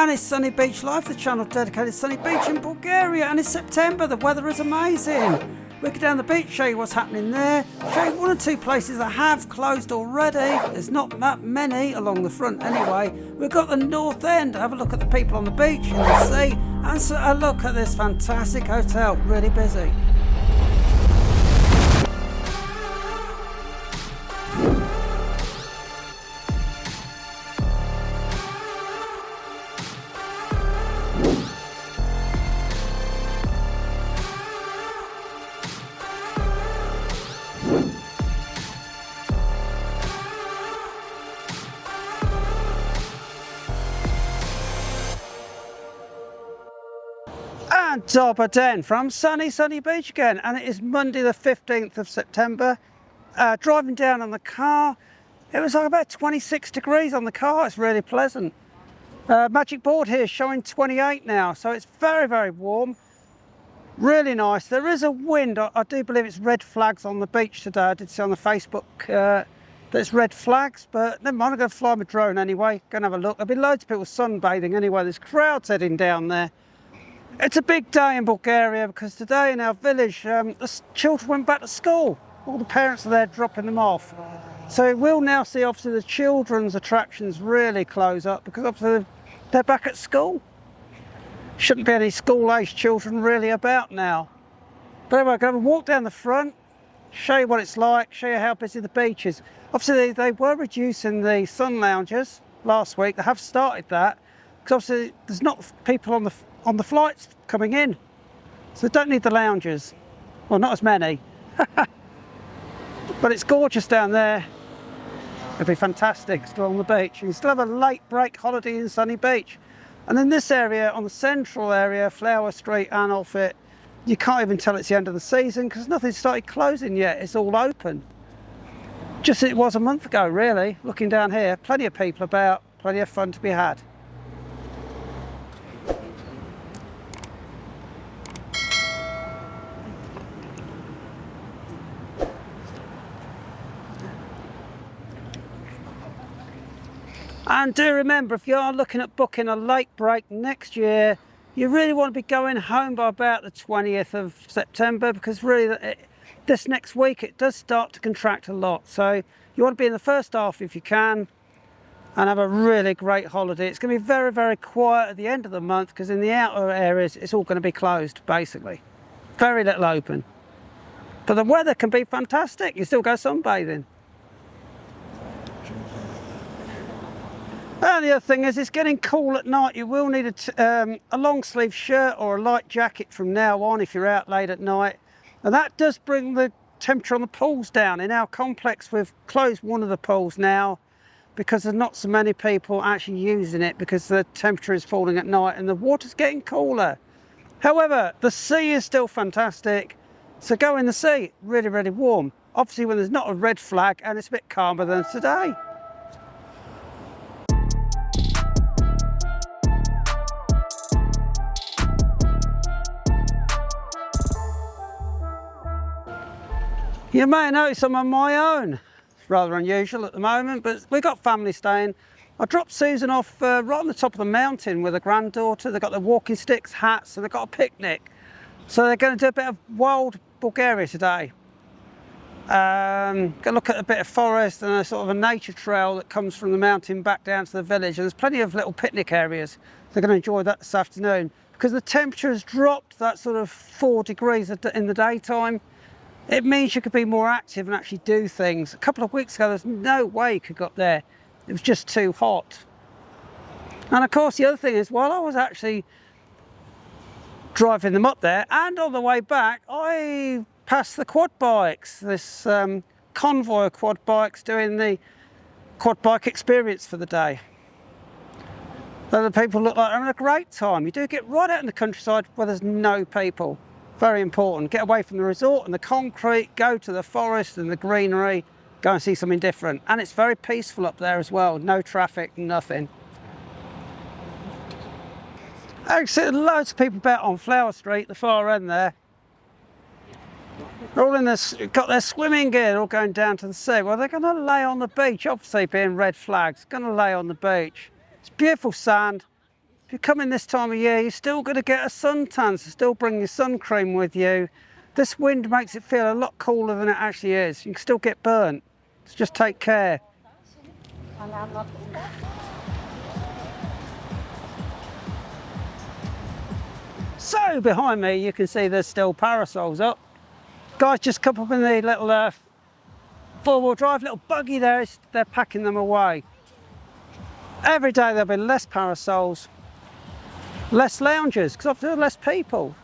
And it's Sunny Beach Life, the channel dedicated to Sunny Beach in Bulgaria, and it's September, the weather is amazing. We go down the beach, show you what's happening there, show you one or two places that have closed already. There's not that many along the front anyway. We've got the north end, have a look at the people on the beach in the sea, and so a look at this fantastic hotel, really busy. And Dolphin from sunny Beach again, and it is Monday the 15th of September. Driving down on the car, it was like about 26 degrees on the car. It's really pleasant. Magic board here showing 28 now, so it's very warm, really nice. There is a wind. I do believe it's red flags on the beach today. I did see on the Facebook that it's red flags, but never mind, I'm going to fly my drone anyway, go and have a look. There'll be loads of people sunbathing anyway. There's crowds heading down there. It's a big day in Bulgaria because today in our village the children went back to school. All the parents are there dropping them off. So we'll now see obviously the children's attractions really close up because obviously they're back at school. Shouldn't be any school-aged children really about now. But anyway, I'm going to walk down the front, show you what it's like, show you how busy the beach is. Obviously they were reducing the sun lounges last week. They have started that because obviously there's not people on the flights coming in, so they don't need the lounges. Well, not as many. But it's gorgeous down there. It'll be fantastic still on the beach. You can still have a late break holiday in Sunny Beach. And in this area, on the central area, Flower Street, Anolfit, you can't even tell it's the end of the season because nothing's started closing yet. It's all open. Just as it was a month ago, really. Looking down here, plenty of people about, plenty of fun to be had. And do remember, if you are looking at booking a late break next year, you really want to be going home by about the 20th of September because really this next week it does start to contract a lot. So you want to be in the first half if you can and have a really great holiday. It's going to be very quiet at the end of the month because in the outer areas it's all going to be closed basically. Very little open. But the weather can be fantastic. You still go sunbathing. And the other thing is, it's getting cool at night. You will need a long sleeve shirt or a light jacket from now on if you're out late at night. And that does bring the temperature on the pools down. In our complex, we've closed one of the pools now because there's not so many people actually using it because the temperature is falling at night and the water's getting cooler. However, the sea is still fantastic. So go in the sea, really warm. Obviously when there's not a red flag and it's a bit calmer than today. You may have noticed I'm on my own. It's rather unusual at the moment, but we've got family staying. I dropped Susan off right on the top of the mountain with her granddaughter. They've got their walking sticks, hats, and they've got a picnic. So they're going to do a bit of wild Bulgaria today. Going to look at a bit of forest and a sort of a nature trail that comes from the mountain back down to the village. And there's plenty of little picnic areas. They're going to enjoy that this afternoon. Because the temperature has dropped that sort of 4 degrees in the daytime, it means you could be more active and actually do things. A couple of weeks ago, there's no way you could go up there. It was just too hot. And of course, the other thing is, while I was actually driving them up there and on the way back, I passed the quad bikes, this convoy of quad bikes doing the quad bike experience for the day. So the people look like they're having a great time. You do get right out in the countryside where there's no people. Very important. Get away from the resort and the concrete, go to the forest and the greenery, go and see something different. And it's very peaceful up there as well. No traffic, nothing. Actually, loads of people about on Flower Street, the far end there. They're all in this, got their swimming gear, they're all going down to the sea. Well, they're going to lay on the beach, obviously being red flags, going to lay on the beach. It's beautiful sand. you come in this time of year, you're still going to get a suntan, so still bring your sun cream with you. This wind makes it feel a lot cooler than it actually is. You can still get burnt, so just take care. So behind me you can see there's still parasols up. Guys just come up in the little four-wheel drive little buggy there, they're packing them away. Every day there'll be less parasols, less loungers, because obviously there are less people.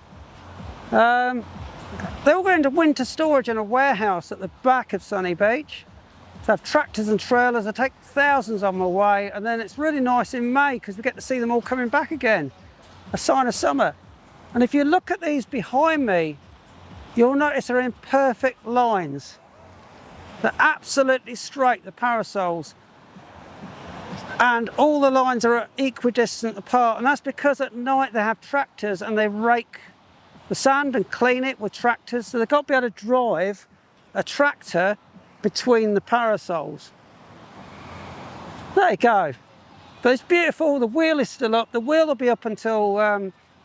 They all go into winter storage in a warehouse at the back of Sunny Beach. So have tractors and trailers, they take thousands of them away, and then it's really nice in May because we get to see them all coming back again. A sign of summer. And if you look at these behind me, you'll notice they're in perfect lines. They're absolutely straight, the parasols. And all the lines are equidistant apart, and that's because at night they have tractors and they rake the sand and clean it with tractors, so they've got to be able to drive a tractor between the parasols. There you go. But it's beautiful, the wheel is still up. The wheel will be up until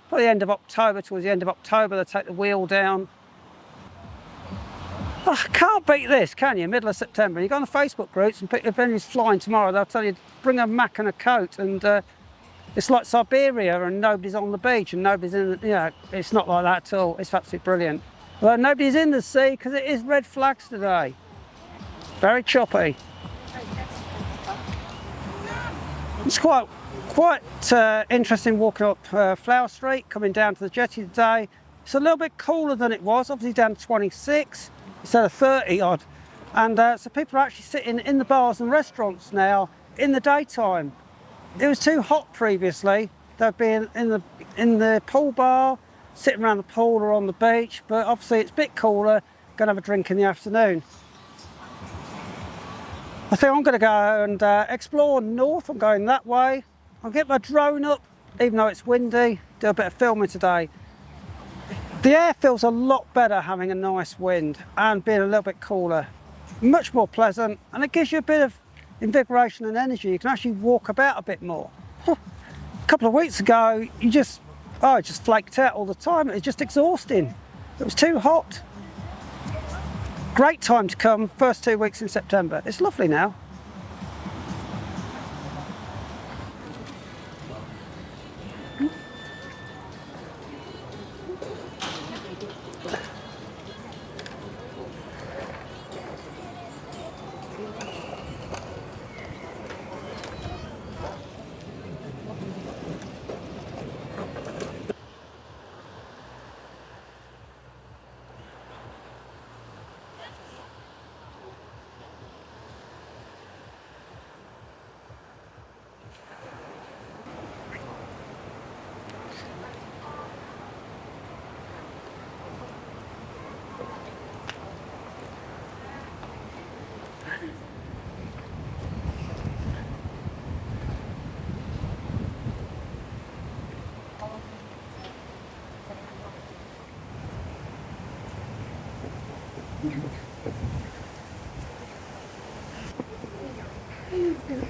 probably the end of October. Towards the end of October they'll take the wheel down. Oh, can't beat this, can you? Middle of September. You go on the Facebook groups and if anyone's flying tomorrow, they'll tell you, bring a Mac and a coat. And it's like Siberia and nobody's on the beach and nobody's in, it's not like that at all. It's absolutely brilliant. Well, nobody's in the sea because it is red flags today. Very choppy. It's quite interesting walking up Flower Street, coming down to the jetty today. It's a little bit cooler than it was, obviously down to 26. Instead of 30 odd, and so people are actually sitting in the bars and restaurants now in the daytime. It was too hot previously. They'd be in the pool bar, sitting around the pool or on the beach, but obviously it's a bit cooler. Going to have a drink in the afternoon. I think I'm going to go and explore north. I'm going that way. I'll get my drone up, even though it's windy. Do a bit of filming today. The air feels a lot better having a nice wind and being a little bit cooler. Much more pleasant, and it gives you a bit of invigoration and energy. You can actually walk about a bit more. A couple of weeks ago, it just flaked out all the time. It was just exhausting. It was too hot. Great time to come, first 2 weeks in September. It's lovely now.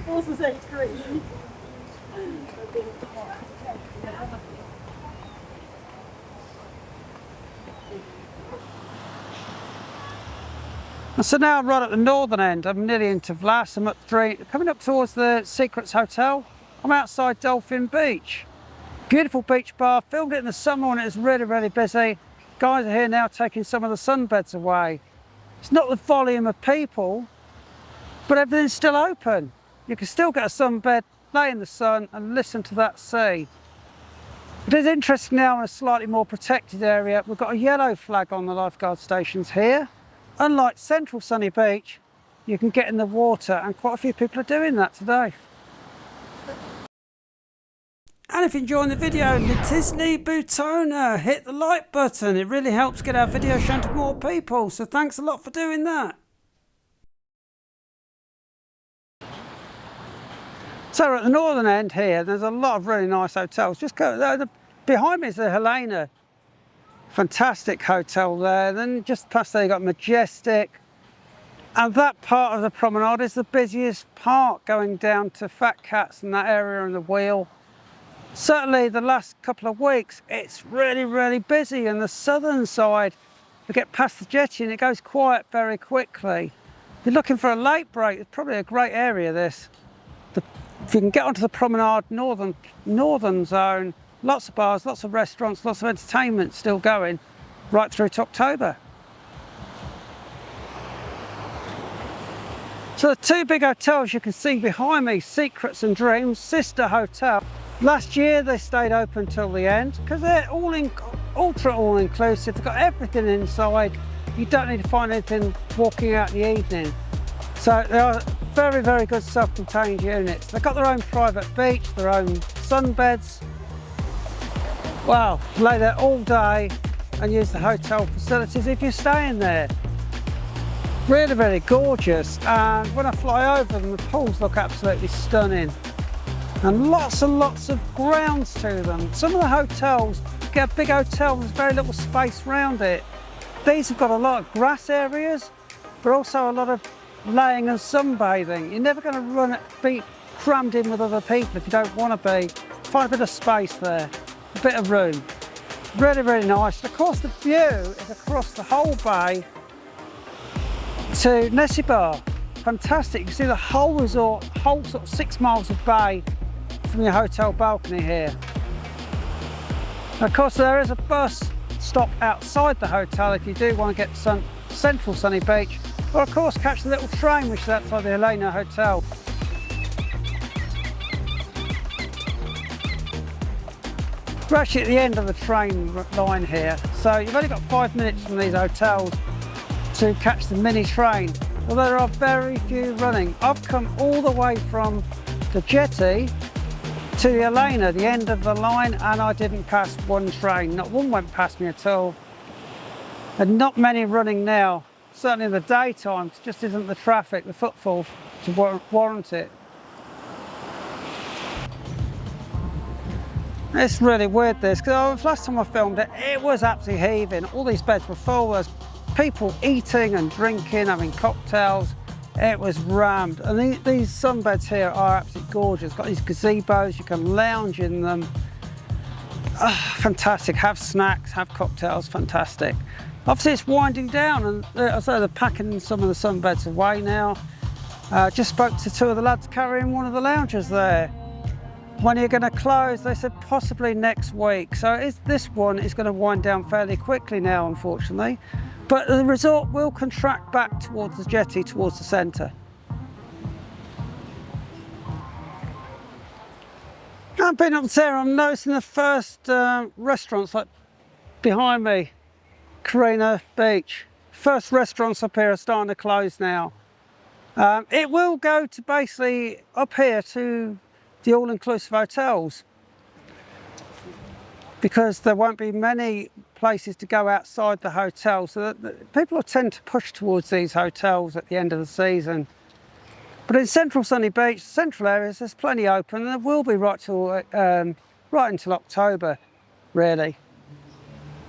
Also say it's crazy. So now I'm right at the northern end. I'm nearly into Vlas. I'm coming up towards the Secrets Hotel. I'm outside Dolphin Beach. Beautiful beach bar. Filmed it in the summer when it was really, really busy. Guys are here now taking some of the sunbeds away. It's not the volume of people, but everything's still open. You can still get a sunbed, lay in the sun and listen to that sea. It is interesting now in a slightly more protected area. We've got a yellow flag on the lifeguard stations here. Unlike central Sunny Beach, you can get in the water, and quite a few people are doing that today. And if you're enjoying the video, the Disney Bootona, hit the like button. It really helps get our video shown to more people, so thanks a lot for doing that. So we're at the northern end here. There's a lot of really nice hotels. Just go, behind me is the Helena. Fantastic hotel there. Then just past there you've got Majestic. And that part of the promenade is the busiest part, going down to Fat Cats and that area and the wheel. certainly the last couple of weeks, it's really busy. And the southern side, we get past the jetty and it goes quiet very quickly. If you're looking for a late break, it's probably a great area, this. If you can get onto the promenade, northern zone, lots of bars, lots of restaurants, lots of entertainment still going right through to October. So the two big hotels you can see behind me, Secrets and Dreams, sister hotel. Last year they stayed open till the end because they're ultra all-inclusive. They've got everything inside. You don't need to find anything walking out in the evening. So they are very good self-contained units. They've got their own private beach, their own sunbeds. Wow, lay there all day and use the hotel facilities if you're staying there. Really gorgeous, and when I fly over them, the pools look absolutely stunning. And lots of grounds to them. Some of the hotels, get a big hotel, there's very little space around it. These have got a lot of grass areas, but also a lot of laying and sunbathing. You're never going to be crammed in with other people if you don't want to be. Find a bit of space there, a bit of room. Really nice. And of course the view is across the whole bay to Nesibar. Fantastic. You can see the whole resort, whole sort of 6 miles of bay from your hotel balcony here. And of course there is a bus stop outside the hotel if you do want to get to central Sunny Beach, or of course catch the little train which is outside the Helena Hotel. We're actually at the end of the train line here, so you've only got 5 minutes from these hotels to catch the mini train, although there are very few running. I've come all the way from the jetty to the Helena, the end of the line, and I didn't pass one train. Not one went past me at all. And not many running now. Certainly in the daytime, it just isn't the traffic, the footfall to warrant it. It's really weird this, because last time I filmed it, it was absolutely heaving. All these beds were full. There's people eating and drinking, having cocktails. It was rammed. And these sunbeds here are absolutely gorgeous. Got these gazebos, you can lounge in them. Fantastic. Have snacks, have cocktails, fantastic. Obviously it's winding down, and as though they're packing some of the sunbeds away now. Just spoke to two of the lads carrying one of the lounges there. When are you going to close? They said possibly next week. So this one is going to wind down fairly quickly now, unfortunately. But the resort will contract back towards the jetty, towards the centre. I've been up there, I'm noticing the first restaurants like behind me, Helena Beach. First restaurants up here are starting to close now. It will go to basically up here to the all-inclusive hotels, because there won't be many places to go outside the hotel, so that people will tend to push towards these hotels at the end of the season. But in central Sunny Beach, central areas, there's plenty open, and there will be right until October, really.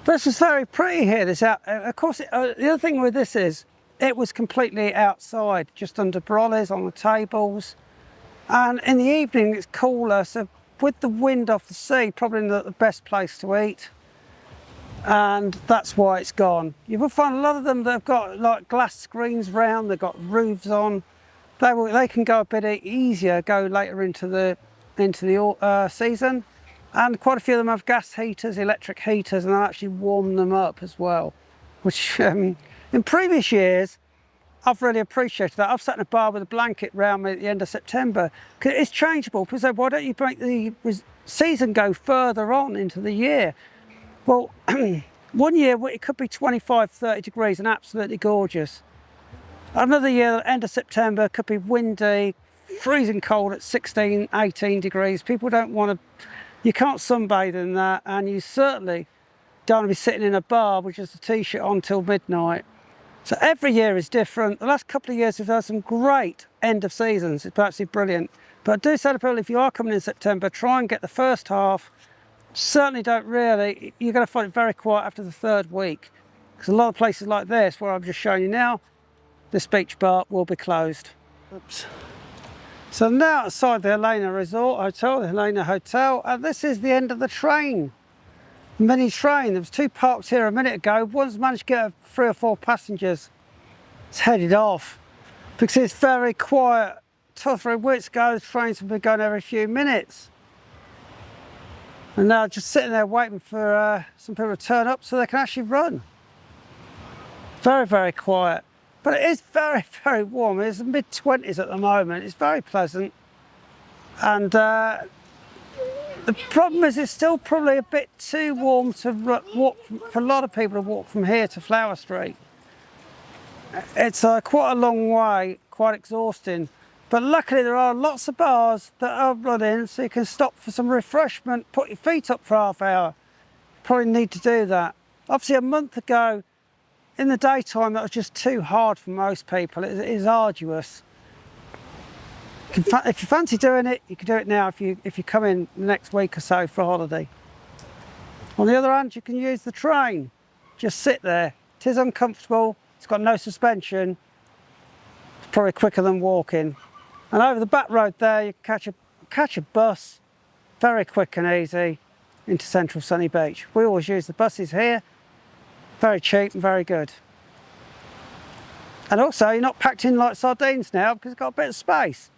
But this is very pretty here. Of course, the other thing with this is it was completely outside, just under brollies on the tables. And in the evening it's cooler, so with the wind off the sea, probably not the best place to eat. And that's why it's gone. You will find a lot of them that have got like glass screens round, they've got roofs on. They can go a bit easier, go later into the season. And quite a few of them have gas heaters, electric heaters, and they'll actually warm them up as well. Which in previous years, I've really appreciated that. I've sat in a bar with a blanket round me at the end of September. Because it's changeable. People say, why don't you make the season go further on into the year? Well, one year it could be 25, 30 degrees and absolutely gorgeous. Another year, end of September, could be windy, freezing cold at 16, 18 degrees. People don't want to, you can't sunbathe in that, and you certainly don't want to be sitting in a bar with just a t-shirt on till midnight. So every year is different. The last couple of years we've had some great end of seasons. It's absolutely brilliant. But I do say to people, if you are coming in September, try and get the first half. Certainly don't really. You're going to find it very quiet after the third week. Because a lot of places like this, where I'm just showing you now, this beach bar will be closed. Oops. So now outside the Helena Resort Hotel, the Helena Hotel, and this is the end of the train. Mini train. There was 2 parked here a minute ago. One's managed to get 3 or 4 passengers. It's headed off because it's very quiet. 2 or 3 weeks ago, the trains have been going every few minutes. And now just sitting there waiting for some people to turn up so they can actually run. Very, very quiet. But it is very, very warm. It's the mid-20s at the moment. It's very pleasant. And the problem is it's still probably a bit too warm to walk, for a lot of people to walk from here to Flower Street. It's quite a long way, quite exhausting. But luckily there are lots of bars that are running, so you can stop for some refreshment, put your feet up for half hour. Probably need to do that. Obviously a month ago, in the daytime, that was just too hard for most people. It is arduous. If you fancy doing it, you can do it now if you come in the next week or so for a holiday. On the other hand, you can use the train. Just sit there. It is uncomfortable. It's got no suspension. It's probably quicker than walking. And over the back road there, you can catch a bus, very quick and easy, into central Sunny Beach. We always use the buses here. Very cheap and very good. And also, you're not packed in like sardines now because it's got a bit of space.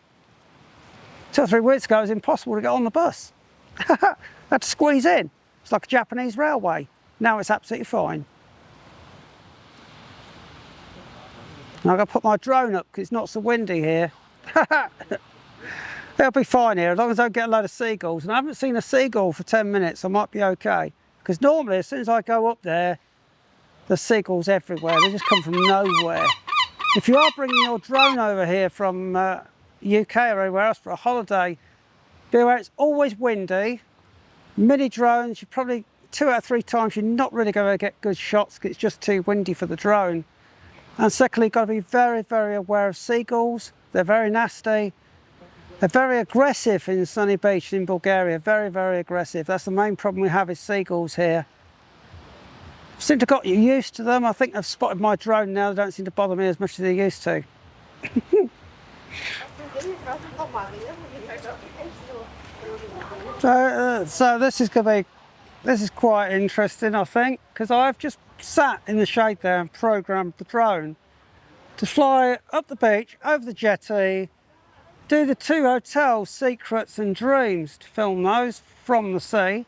2 or 3 weeks ago, it was impossible to get on the bus. Had to squeeze in. It's like a Japanese railway. Now it's absolutely fine. And I've got to put my drone up because it's not so windy here. It'll be fine here as long as I don't get a load of seagulls. And I haven't seen a seagull for 10 minutes, I might be okay. Because normally, as soon as I go up there, there's seagulls everywhere. They just come from nowhere. If you are bringing your drone over here from UK or anywhere else for a holiday, be aware it's always windy. Mini drones, you probably 2 out of 3 times you're not really going to get good shots because it's just too windy for the drone. And secondly, you've got to be very, very aware of seagulls. They're very nasty. They're very aggressive in Sunny Beach in Bulgaria. Very, very aggressive. That's the main problem we have is seagulls here. Seem to have got you used to them. I think they've spotted my drone now. They don't seem to bother me as much as they used to. So this is quite interesting, I think, because I've just sat in the shade there and programmed the drone to fly up the beach, over the jetty, do the 2 hotels, Secrets and Dreams, to film those from the sea,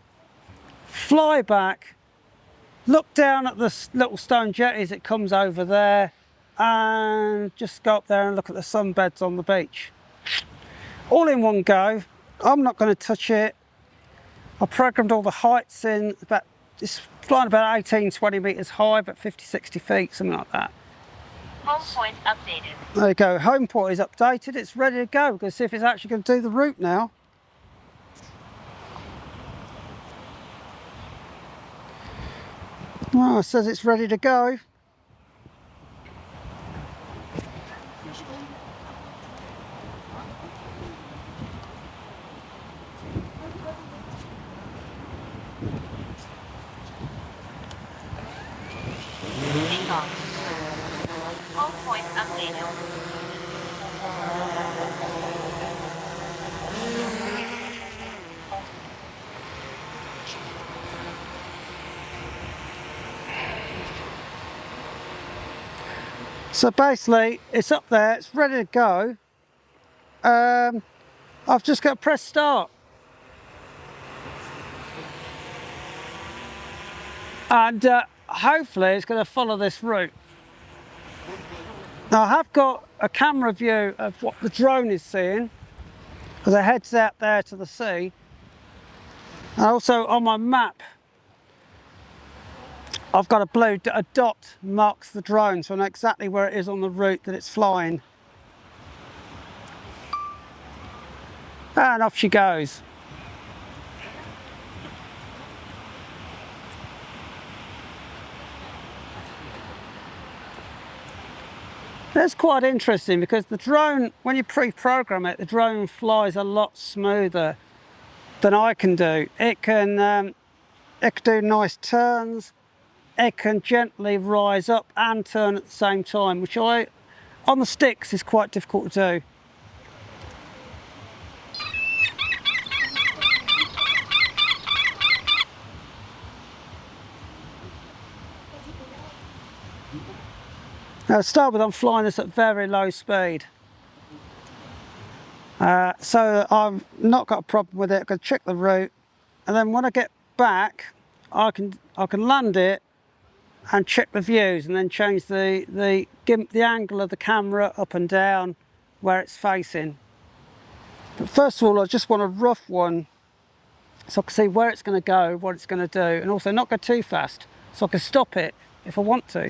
fly back, look down at the little stone jetties that comes over there, and just go up there and look at the sunbeds on the beach. All in one go. I'm not going to touch it. I programmed all the heights in, it's flying about 18, 20 metres high, but 50, 60 feet, something like that. Home point updated. There you go, home point is updated, it's ready to go. We're going to see if it's actually going to do the route now. Well, it says it's ready to go. Home point updated. So basically, it's up there, it's ready to go. I've just got to press start. And hopefully it's going to follow this route. Now I have got a camera view of what the drone is seeing, because it heads out there to the sea. And also on my map, I've got a dot marks the drone, so I know exactly where it is on the route that it's flying. And off she goes. That's quite interesting because the drone, when you pre-program it, the drone flies a lot smoother than I can do. It can do nice turns. It can gently rise up and turn at the same time, which on the sticks is quite difficult to do. Now to start with, I'm flying this at very low speed. So I've not got a problem with it. I can check the route, and then when I get back, I can land it and check the views, and then change the angle of the camera up and down where it's facing. But first of all, I just want a rough one so I can see where it's going to go, what it's going to do, and also not go too fast so I can stop it if I want to.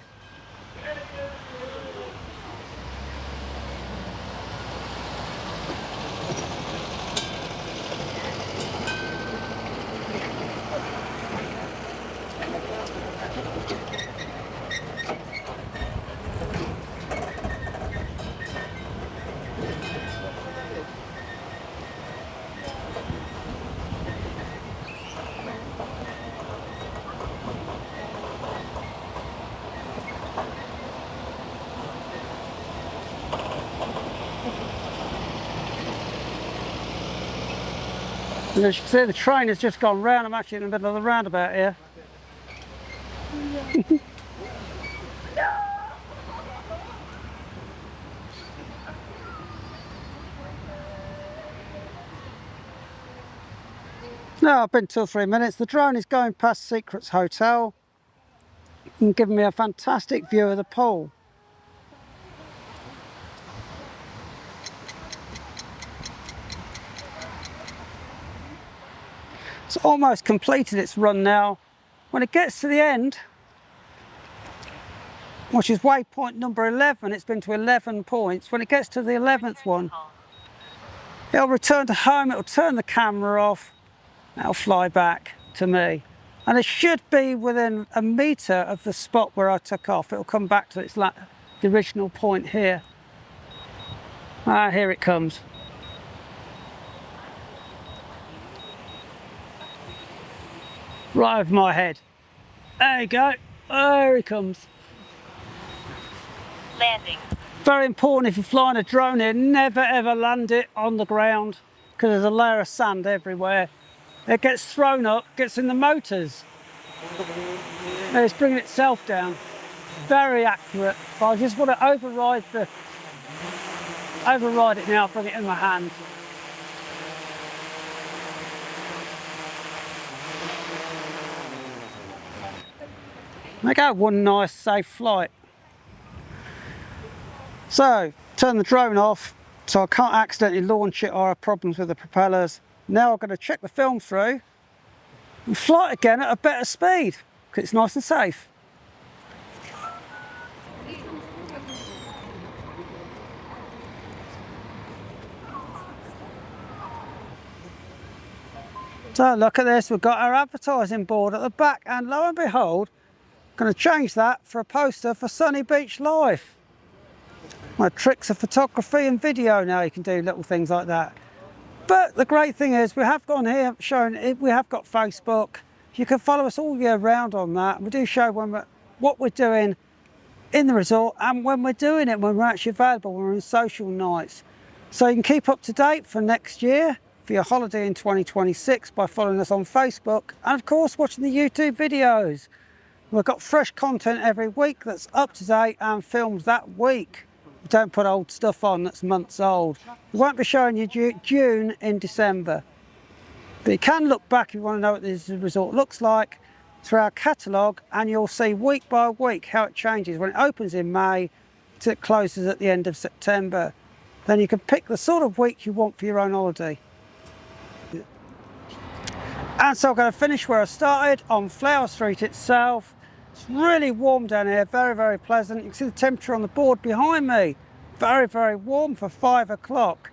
And as you can see, the train has just gone round. I'm actually in the middle of the roundabout here. Now I've been 2 or 3 minutes. The drone is going past Secrets Hotel and giving me a fantastic view of the pool. It's almost completed its run now. When it gets to the end, which is waypoint number 11, it's been to 11 points. When it gets to the 11th one, it'll return to home, it'll turn the camera off, it'll fly back to me. And it should be within a metre of the spot where I took off. It'll come back to the original point here. Here it comes. Right over my head. There you go. There he comes. Landing. Very important if you're flying a drone here, never ever land it on the ground because there's a layer of sand everywhere. It gets thrown up, gets in the motors. And it's bringing itself down. Very accurate. But I just want to override it now, bring it in my hand. Make out one nice safe flight. So, turn the drone off so I can't accidentally launch it or have problems with the propellers. Now I'm going to check the film through and fly it again at a better speed because it's nice and safe. So look at this, we've got our advertising board at the back, and lo and behold, going to change that for a poster for Sunny Beach Life. My tricks of photography and video now, you can do little things like that. But the great thing is we have gone here showing it, we have got Facebook. You can follow us all year round on that. We do show what we're doing in the resort and when we're doing it, when we're actually available, when we're in social nights. So you can keep up to date for next year, for your holiday in 2026 by following us on Facebook and of course watching the YouTube videos. We've got fresh content every week that's up to date and filmed that week. We don't put old stuff on that's months old. We won't be showing you Dune in December. But you can look back if you want to know what this resort looks like through our catalogue, and you'll see week by week how it changes when it opens in May till it closes at the end of September. Then you can pick the sort of week you want for your own holiday. And so I'm going to finish where I started on Flower Street itself. It's really warm down here, very, very pleasant. You can see the temperature on the board behind me. Very, very warm for 5 o'clock.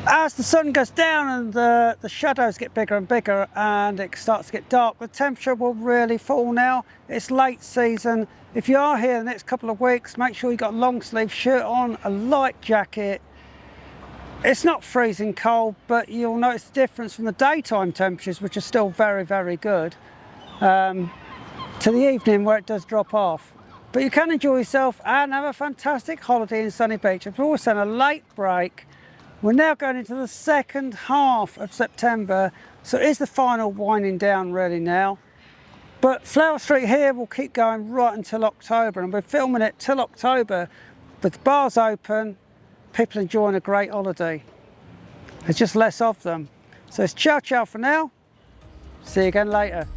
As the sun goes down and the shadows get bigger and bigger and it starts to get dark, the temperature will really fall now. It's late season. If you are here the next couple of weeks, make sure you've got a long sleeve shirt on, a light jacket. It's not freezing cold, but you'll notice the difference from the daytime temperatures, which are still very, very good, to the evening where it does drop off. But you can enjoy yourself and have a fantastic holiday in Sunny Beach. I've always done a late break. We're now going into the second half of September, so it is the final winding down really now. But Flower Street here will keep going right until October, and we're filming it till October. The bar's open, people enjoying a great holiday. There's just less of them. So it's ciao ciao for now. See you again later.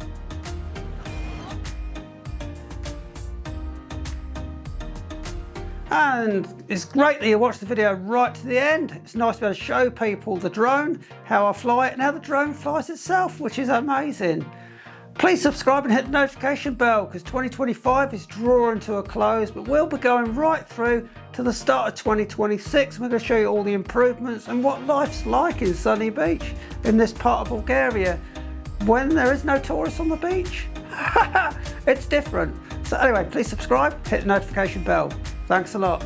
And it's great that you watched the video right to the end. It's nice to be able to show people the drone, how I fly it, and how the drone flies itself, which is amazing. Please subscribe and hit the notification bell, because 2025 is drawing to a close, but we'll be going right through to the start of 2026. We're going to show you all the improvements and what life's like in Sunny Beach in this part of Bulgaria when there is no tourists on the beach. It's different. So anyway, please subscribe, hit the notification bell. Thanks a lot.